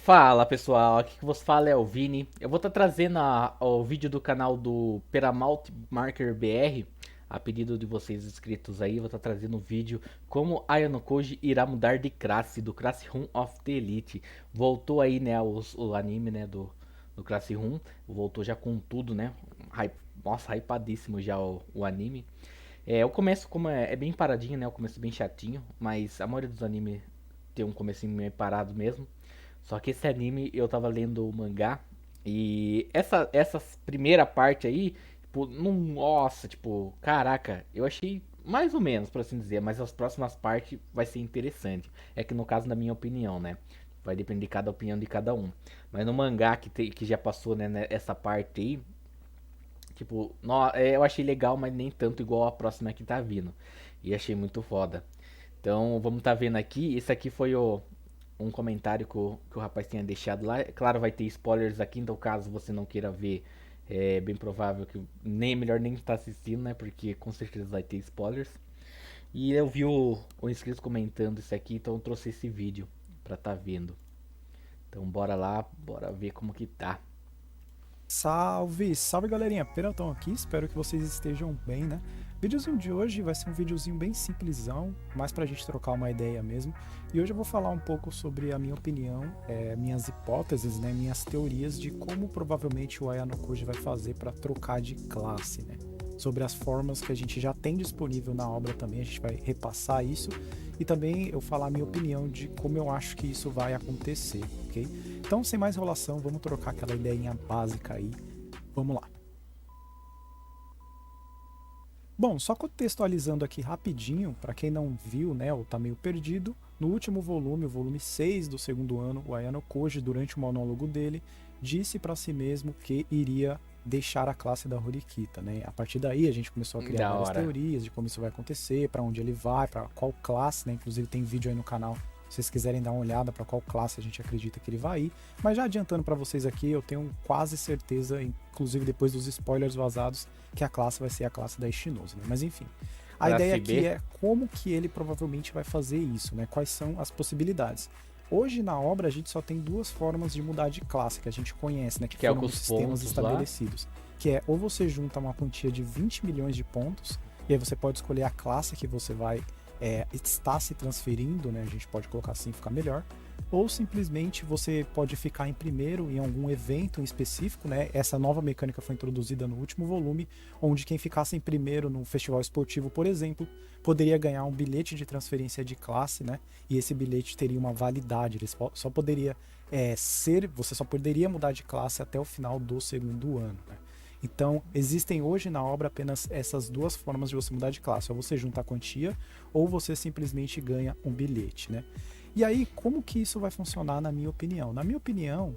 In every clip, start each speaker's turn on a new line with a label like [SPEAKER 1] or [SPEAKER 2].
[SPEAKER 1] Fala pessoal, aqui que vos fala é o Vini. Eu vou estar trazendo o vídeo do canal do Paramount Marker BR, a pedido de vocês inscritos aí. Vou estar trazendo o vídeo como Ayano Koji irá mudar de classe, do Classroom of the Elite. Voltou aí, né, o anime, né, do Classroom. Voltou já com tudo, né? Nossa, hypadíssimo já o anime. O começo, como é bem paradinho, né? O começo é bem chatinho, mas a maioria dos animes tem um comecinho meio parado mesmo. Só que esse anime eu tava lendo o mangá e essa primeira parte aí, tipo, não, nossa, tipo, caraca, eu achei mais ou menos, por assim dizer, mas as próximas partes vai ser interessante. É que no caso, na minha opinião, né? Vai depender de cada opinião de cada um. Mas no mangá que já passou, né, essa parte aí, tipo, eu achei legal, mas nem tanto igual a próxima que tá vindo. E achei muito foda. Então, vamos tá vendo aqui. Esse aqui foi um comentário que o rapaz tinha deixado lá. Claro, vai ter spoilers aqui, então caso você não queira ver, é bem provável que nem melhor nem estar assistindo, né? Porque com certeza vai ter spoilers. E eu vi o inscrito comentando isso aqui, então eu trouxe esse vídeo pra tá vendo. Então bora lá, bora ver como que tá.
[SPEAKER 2] Salve, salve galerinha, Peratão aqui, espero que vocês estejam bem, né? O videozinho de hoje vai ser um videozinho bem simplesão, mais pra gente trocar uma ideia mesmo. E hoje eu vou falar um pouco sobre a minha opinião, minhas hipóteses, né, minhas teorias de como provavelmente o Ayano Koji vai fazer para trocar de classe, né? Sobre as formas que a gente já tem disponível na obra também, a gente vai repassar isso. E também eu falar a minha opinião de como eu acho que isso vai acontecer, ok? Então, sem mais enrolação, vamos trocar aquela ideinha básica aí. Vamos lá. Bom, só contextualizando aqui rapidinho, para quem não viu, né, ou tá meio perdido, no último volume, o volume 6 do segundo ano, o Ayano Koji, durante o monólogo dele, disse para si mesmo que iria deixar a classe da Horikita, né? A partir daí a gente começou a criar
[SPEAKER 1] Da
[SPEAKER 2] várias
[SPEAKER 1] hora.
[SPEAKER 2] teorias de como isso vai acontecer, para onde ele vai, para qual classe, né? Inclusive tem vídeo aí no canal se vocês quiserem dar uma olhada para qual classe a gente acredita que ele vai ir. Mas já adiantando para vocês aqui, eu tenho quase certeza, inclusive depois dos spoilers vazados, que a classe vai ser a classe da Ishinozu, né? Mas enfim, a ideia
[SPEAKER 1] Classe
[SPEAKER 2] aqui
[SPEAKER 1] B.
[SPEAKER 2] é como que ele provavelmente vai fazer isso, né? Quais são as possibilidades. Hoje na obra a gente só tem duas formas de mudar de classe que a gente conhece, né? Que
[SPEAKER 1] Que é o
[SPEAKER 2] foram
[SPEAKER 1] com
[SPEAKER 2] nos
[SPEAKER 1] os
[SPEAKER 2] sistemas
[SPEAKER 1] pontos lá.
[SPEAKER 2] estabelecidos. Que é ou você junta uma quantia de 20 milhões de pontos, e aí você pode escolher a classe que você vai estar se transferindo, né? A gente pode colocar assim, ficar melhor. Ou simplesmente você pode ficar em primeiro em algum evento em específico, né? Essa nova mecânica foi introduzida no último volume, onde quem ficasse em primeiro no festival esportivo, por exemplo, poderia ganhar um bilhete de transferência de classe, né? E esse bilhete teria uma validade, ele só poderia você só poderia mudar de classe até o final do segundo ano, né? Então, existem hoje na obra apenas essas duas formas de você mudar de classe. Ou você junta a quantia, ou você simplesmente ganha um bilhete, né? E aí, como que isso vai funcionar na minha opinião? Na minha opinião,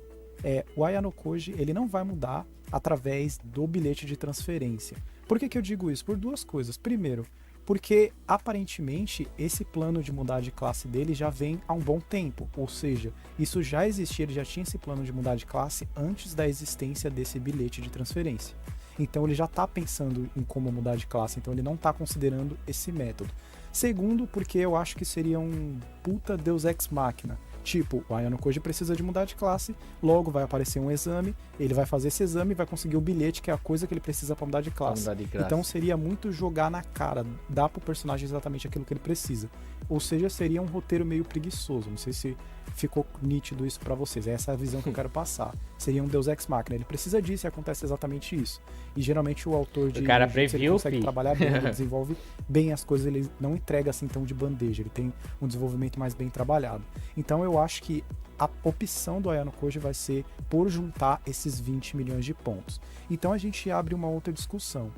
[SPEAKER 2] o Ayano Koji ele não vai mudar através do bilhete de transferência. Por que eu digo isso? Por duas coisas. Primeiro, porque aparentemente esse plano de mudar de classe dele já vem há um bom tempo, ou seja, isso já existia, ele já tinha esse plano de mudar de classe antes da existência desse bilhete de transferência. Então ele já está pensando em como mudar de classe, então ele não está considerando esse método. Segundo, porque eu acho que seria um puta Deus Ex Machina. Tipo, o Ayano Koji precisa de mudar de classe, logo vai aparecer um exame, ele vai fazer esse exame e vai conseguir o bilhete, que é a coisa que ele precisa para mudar de
[SPEAKER 1] Pra
[SPEAKER 2] classe.
[SPEAKER 1] mudar de
[SPEAKER 2] Então
[SPEAKER 1] classe.
[SPEAKER 2] seria muito jogar na cara, dar pro personagem exatamente aquilo que ele precisa. Ou seja, seria um roteiro meio preguiçoso. Não sei se ficou nítido isso para vocês. Essa é a visão que eu quero passar. Seria um Deus Ex Machina. Ele precisa disso e acontece exatamente isso. E geralmente o autor
[SPEAKER 1] O
[SPEAKER 2] de
[SPEAKER 1] cara
[SPEAKER 2] Jujutsu ele
[SPEAKER 1] previu,
[SPEAKER 2] consegue
[SPEAKER 1] fi.
[SPEAKER 2] trabalhar bem, ele desenvolve bem as coisas, ele não entrega assim tão de bandeja, ele tem um desenvolvimento mais bem trabalhado. Então eu acho que a opção do Ayano Koji vai ser por juntar esses 20 milhões de pontos. Então a gente abre uma outra discussão.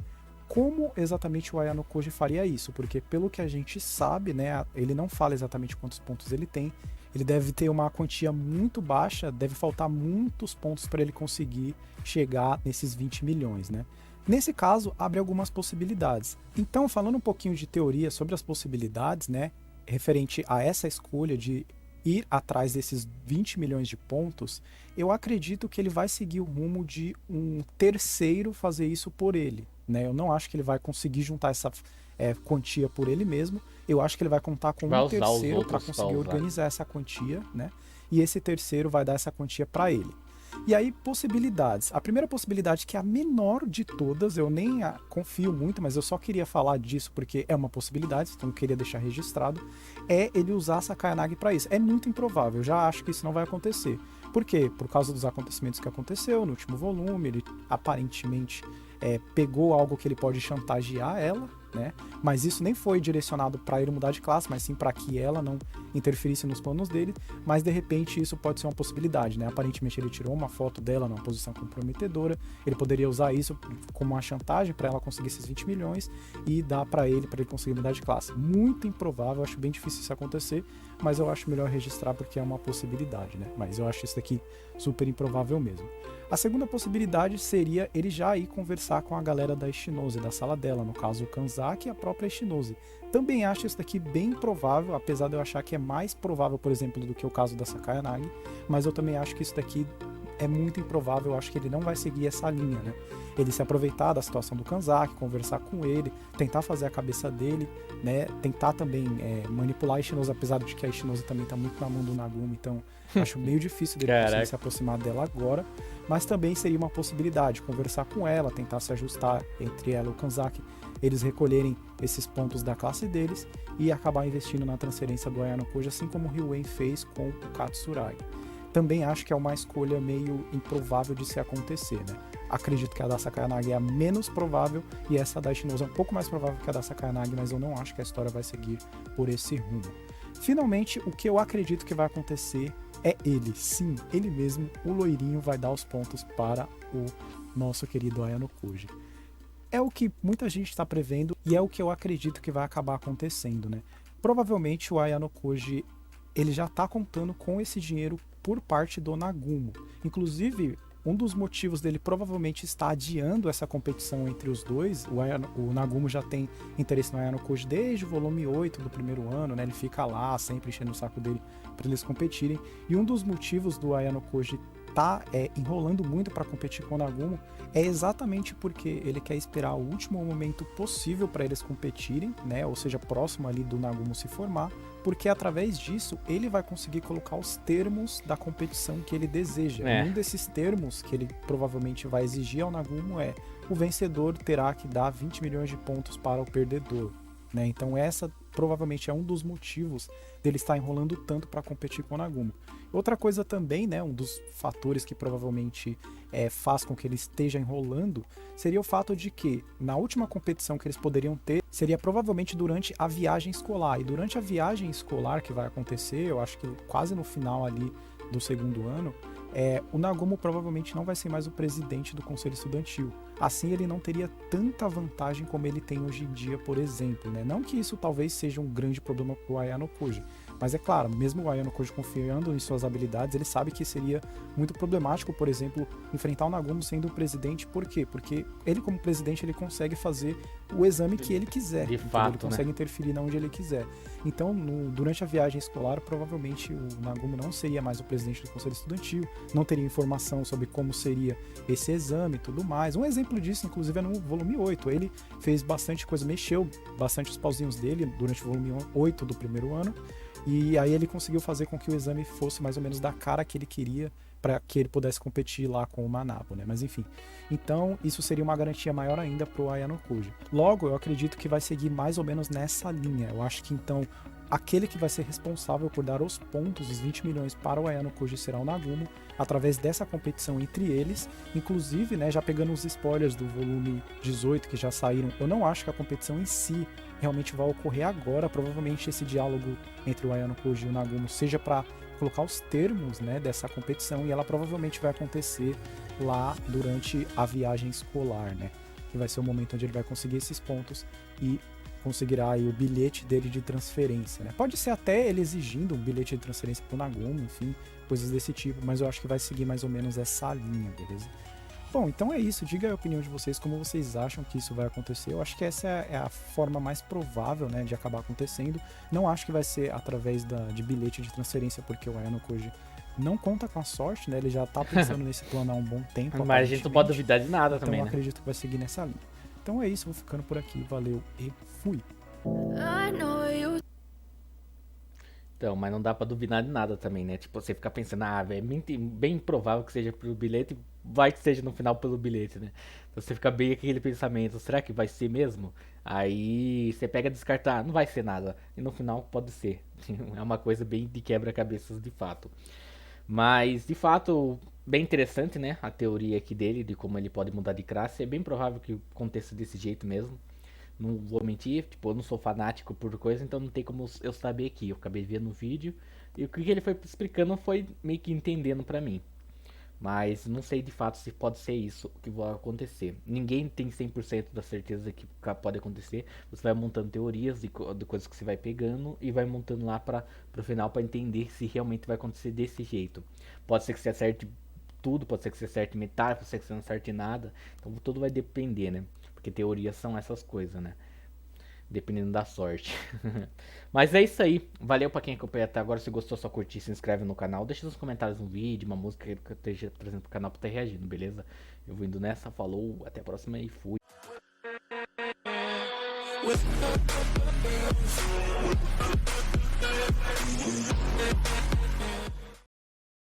[SPEAKER 2] Como exatamente o Ayano Koji faria isso? Porque pelo que a gente sabe, né, ele não fala exatamente quantos pontos ele tem. Ele deve ter uma quantia muito baixa, deve faltar muitos pontos para ele conseguir chegar nesses 20 milhões, né? Nesse caso, abre algumas possibilidades. Então, falando um pouquinho de teoria sobre as possibilidades, né, referente a essa escolha de ir atrás desses 20 milhões de pontos, eu acredito que ele vai seguir o rumo de um terceiro fazer isso por ele, né? Eu não acho que ele vai conseguir juntar essa quantia por ele mesmo. Eu acho que ele vai contar com
[SPEAKER 1] Vai
[SPEAKER 2] um
[SPEAKER 1] usar os
[SPEAKER 2] terceiro para
[SPEAKER 1] outros pra
[SPEAKER 2] conseguir
[SPEAKER 1] usar.
[SPEAKER 2] organizar essa quantia, né? e esse terceiro vai dar essa quantia para ele. E aí, possibilidades. A primeira possibilidade, que é a menor de todas, eu nem confio muito, mas eu só queria falar disso porque é uma possibilidade, então eu queria deixar registrado, é ele usar a Sakayanagi para isso. É muito improvável, eu já acho que isso não vai acontecer. Por quê? Por causa dos acontecimentos que aconteceu no último volume, ele aparentemente pegou algo que ele pode chantagear ela, né? Mas isso nem foi direcionado para ele mudar de classe, mas sim para que ela não interferisse nos planos dele. Mas de repente isso pode ser uma possibilidade, né? Aparentemente ele tirou uma foto dela numa posição comprometedora, ele poderia usar isso como uma chantagem para ela conseguir esses 20 milhões e dar para ele conseguir mudar de classe. Muito improvável, acho bem difícil isso acontecer, mas eu acho melhor registrar porque é uma possibilidade, né? Mas eu acho isso daqui super improvável mesmo. A segunda possibilidade seria ele já ir conversar com a galera da Ishinose, da sala dela, no caso o Kanzaki e a própria Ishinose. Também acho isso daqui bem provável, apesar de eu achar que é mais provável, por exemplo, do que o caso da Sakayanagi, mas eu também acho que isso daqui é muito improvável, eu acho que ele não vai seguir essa linha, né? Ele se aproveitar da situação do Kanzaki, conversar com ele, tentar fazer a cabeça dele, né? Tentar também manipular a Ishinose, apesar de que a Ishinose também tá muito na mão do Nagumo, então acho meio difícil dele conseguir se aproximar dela agora, mas também seria uma possibilidade, conversar com ela, tentar se ajustar entre ela e o Kanzaki, eles recolherem esses pontos da classe deles e acabar investindo na transferência do Ayano Koji, assim como o Ryuen fez com o Katsuragi. Também acho que é uma escolha meio improvável de se acontecer, né? Acredito que a da Sakayanagi é a menos provável e essa da Ishinose é um pouco mais provável que a da Sakayanagi, mas eu não acho que a história vai seguir por esse rumo. Finalmente, o que eu acredito que vai acontecer é ele, sim, ele mesmo, o loirinho, vai dar os pontos para o nosso querido Ayano Koji. É o que muita gente está prevendo e é o que eu acredito que vai acabar acontecendo, né? Provavelmente o Ayano Koji, ele já está contando com esse dinheiro por parte do Nagumo. Inclusive, um dos motivos dele provavelmente estar adiando essa competição entre os dois, o Nagumo já tem interesse no Ayano Koji desde o volume 8 do primeiro ano, né? Ele fica lá sempre enchendo o saco dele para eles competirem. E um dos motivos do Ayano Koji tá enrolando muito para competir com o Nagumo é exatamente porque ele quer esperar o último momento possível para eles competirem, né? Ou seja, próximo ali do Nagumo se formar, porque através disso ele vai conseguir colocar os termos da competição que ele deseja. Um desses termos que ele provavelmente vai exigir ao Nagumo é: o vencedor terá que dar 20 milhões de pontos para o perdedor, né? Então essa provavelmente é um dos motivos dele estar enrolando tanto para competir com o Nagumo. Outra coisa também, né, um dos fatores que provavelmente faz com que ele esteja enrolando, seria o fato de que na última competição que eles poderiam ter, seria provavelmente durante a viagem escolar. E durante a viagem escolar que vai acontecer, eu acho que quase no final ali do segundo ano, o Nagumo provavelmente não vai ser mais o presidente do Conselho Estudantil. Assim, ele não teria tanta vantagem como ele tem hoje em dia, por exemplo, né? Não que isso talvez seja um grande problema para o Ayano Koji, mas é claro, mesmo o Ayano Koji confiando em suas habilidades, ele sabe que seria muito problemático, por exemplo, enfrentar o Nagumo sendo o presidente. Por quê? Porque ele, como presidente, ele consegue fazer o exame que ele quiser.
[SPEAKER 1] De fato,
[SPEAKER 2] ele consegue interferir onde ele quiser. Então, durante a viagem escolar, provavelmente o Nagumo não seria mais o presidente do Conselho Estudantil, não teria informação sobre como seria esse exame e tudo mais. Um exemplo disso, inclusive, é no volume 8. Ele fez bastante coisa, mexeu bastante os pauzinhos dele durante o volume 8 do primeiro ano, e aí ele conseguiu fazer com que o exame fosse mais ou menos da cara que ele queria para que ele pudesse competir lá com o Manabu, né? Mas enfim, então isso seria uma garantia maior ainda pro Ayano Koji. Logo, eu acredito que vai seguir mais ou menos nessa linha. Eu acho que então aquele que vai ser responsável por dar os pontos, os 20 milhões para o Ayano Koji, será o Nagumo, através dessa competição entre eles. Inclusive, né, já pegando os spoilers do volume 18 que já saíram, eu não acho que a competição em si realmente vai ocorrer agora. Provavelmente esse diálogo entre o Ayano Koji e o Nagumo seja para colocar os termos, né, dessa competição, e ela provavelmente vai acontecer lá durante a viagem escolar, né, que vai ser o momento onde ele vai conseguir esses pontos e conseguirá aí o bilhete dele de transferência, né? Pode ser até ele exigindo um bilhete de transferência pro Nagumo, enfim, coisas desse tipo, mas eu acho que vai seguir mais ou menos essa linha, beleza? Bom, então é isso. Diga a opinião de vocês, como vocês acham que isso vai acontecer. Eu acho que essa é a forma mais provável, né, de acabar acontecendo. Não acho que vai ser através de bilhete de transferência, porque o Ayano Koji não conta com a sorte, né? Ele já tá pensando nesse plano há um bom tempo.
[SPEAKER 1] Mas a gente não pode duvidar de nada
[SPEAKER 2] então,
[SPEAKER 1] também, né?
[SPEAKER 2] Eu acredito que vai seguir nessa linha. Então é isso, vou ficando por aqui. Valeu e fui!
[SPEAKER 1] Então, mas não dá pra duvidar de nada também, né? Tipo, você ficar pensando, ah, velho, é bem improvável que seja pelo bilhete, vai que seja no final pelo bilhete, né? Então você fica bem com aquele pensamento, será que vai ser mesmo? Aí você pega a descartar, não vai ser nada. E no final pode ser. É uma coisa bem de quebra-cabeças de fato. Mas, de fato, bem interessante, né? A teoria aqui dele, de como ele pode mudar de classe. É bem provável que aconteça desse jeito mesmo. Não vou mentir, tipo, eu não sou fanático por coisa, então não tem como eu saber aqui. Eu acabei vendo o vídeo e o que ele foi explicando foi meio que entendendo pra mim. Mas não sei de fato se pode ser isso que vai acontecer. Ninguém tem 100% da certeza que pode acontecer. Você vai montando teorias de coisas que você vai pegando e vai montando lá para o final para entender se realmente vai acontecer desse jeito. Pode ser que você acerte tudo, pode ser que você acerte metade, pode ser que você não acerte nada. Então tudo vai depender, né? Porque teorias são essas coisas, né? Dependendo da sorte. Mas é isso aí. Valeu pra quem acompanhou até agora. Se gostou, só curtir, se inscreve no canal. Deixa nos comentários um vídeo, uma música que eu esteja trazendo pro canal pra estar reagindo, beleza? Eu vou indo nessa. Falou, até a próxima e fui.